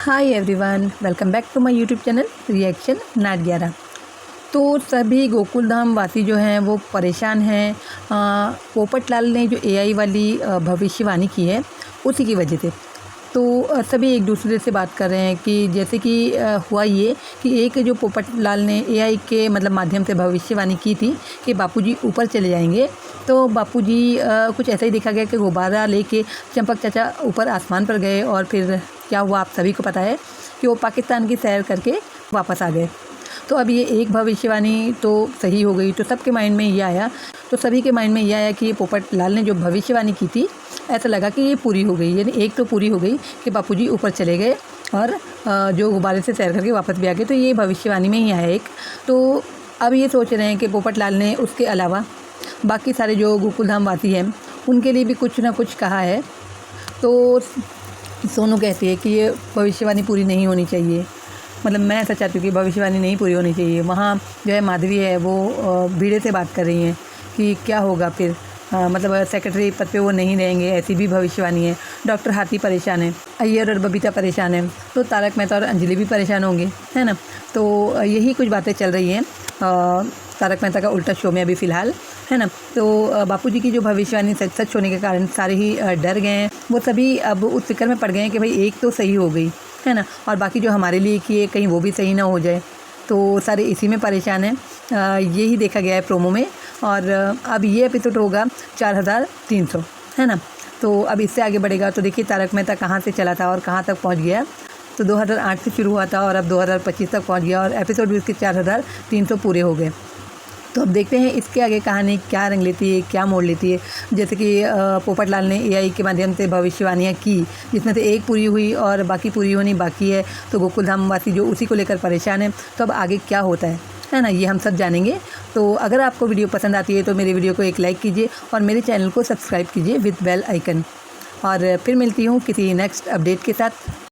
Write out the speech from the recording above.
Hi everyone, welcome back to my YouTube channel reaction नाट 11। तो सभी गोकुल धाम वासी जो हैं वो परेशान हैं। पोपट लाल ने जो एआई वाली भविष्यवाणी की है उसी की वजह से। तो सभी एक दूसरे से बात कर रहे हैं कि जैसे कि हुआ ये कि एक जो पोपट लाल ने एआई के माध्यम से भविष्यवाणी की थी कि बापूजी ऊपर चले जाएंगे। तो बापूजी कुछ ऐसा ही देखा गया कि गुब्बारा लेके चंपक चाचा ऊपर आसमान पर गए और फिर क्या हुआ आप सभी को पता है कि वो पाकिस्तान की सैर करके वापस आ गए। तो अब ये एक भविष्यवाणी तो सही हो गई, तो सबके माइंड में ये आया, तो सभी के माइंड में ये आया कि ये पोपट लाल ने जो भविष्यवाणी की थी ऐसा लगा कि ये पूरी हो गई। यानी एक तो पूरी हो गई कि बापूजी ऊपर चले गए और जो गुब्बारे से सैर करके वापस भी आ गए, तो ये भविष्यवाणी में ही आया एक। तो अब ये सोच रहे हैं कि पोपट लाल ने उसके अलावा बाकी सारे जो गोकुल धाम वासी हैं उनके लिए भी कुछ ना कुछ कहा है। तो सोनू कहती है कि ये भविष्यवाणी पूरी नहीं होनी चाहिए। मैं ऐसा चाहती हूँ कि भविष्यवाणी नहीं पूरी होनी चाहिए। वहाँ जो है माधवी है वो भीड़े से बात कर रही हैं कि क्या होगा फिर, सेक्रेटरी पद पे वो नहीं रहेंगे, ऐसी भी भविष्यवाणी है। डॉक्टर हाथी परेशान है, अय्यर और बबीता परेशान है, तो तारक मेहता और अंजलि भी परेशान होंगे, है ना। तो यही कुछ बातें चल रही हैं तारक मेहता का उल्टा शो में अभी फ़िलहाल, है ना। तो बापूजी की जो भविष्यवाणी सच होने के कारण सारे ही डर गए हैं। वो सभी अब उस फिक्र में पड़ गए हैं कि भाई एक तो सही हो गई, है ना, और बाकी जो हमारे लिए किए कहीं वो भी सही ना हो जाए। तो सारे इसी में परेशान हैं। यही देखा गया है प्रोमो में। और अब ये एपिसोड होगा 4300, है ना। तो अब इससे आगे बढ़ेगा तो देखिए तारक मेहता कहाँ से चला था और कहाँ तक पहुँच गया। तो 2008 से शुरू हुआ था और अब 2025 तक पहुँच गया और एपिसोड भी उसके 4300 पूरे हो गए। तो अब देखते हैं इसके आगे कहानी क्या रंग लेती है, क्या मोड़ लेती है। जैसे कि पोपट लाल ने एआई के माध्यम से भविष्यवाणियाँ की, जिसमें से एक पूरी हुई और बाकी पूरी होनी बाकी है। तो गोकुल धाम वासी जो उसी को लेकर परेशान है। तो अब आगे क्या होता है ना, ये हम सब जानेंगे। तो अगर आपको वीडियो पसंद आती है तो मेरे वीडियो को एक लाइक कीजिए और मेरे चैनल को सब्सक्राइब कीजिए विद बेल आइकन। और फिर मिलती हूँ किसी नेक्स्ट अपडेट के साथ।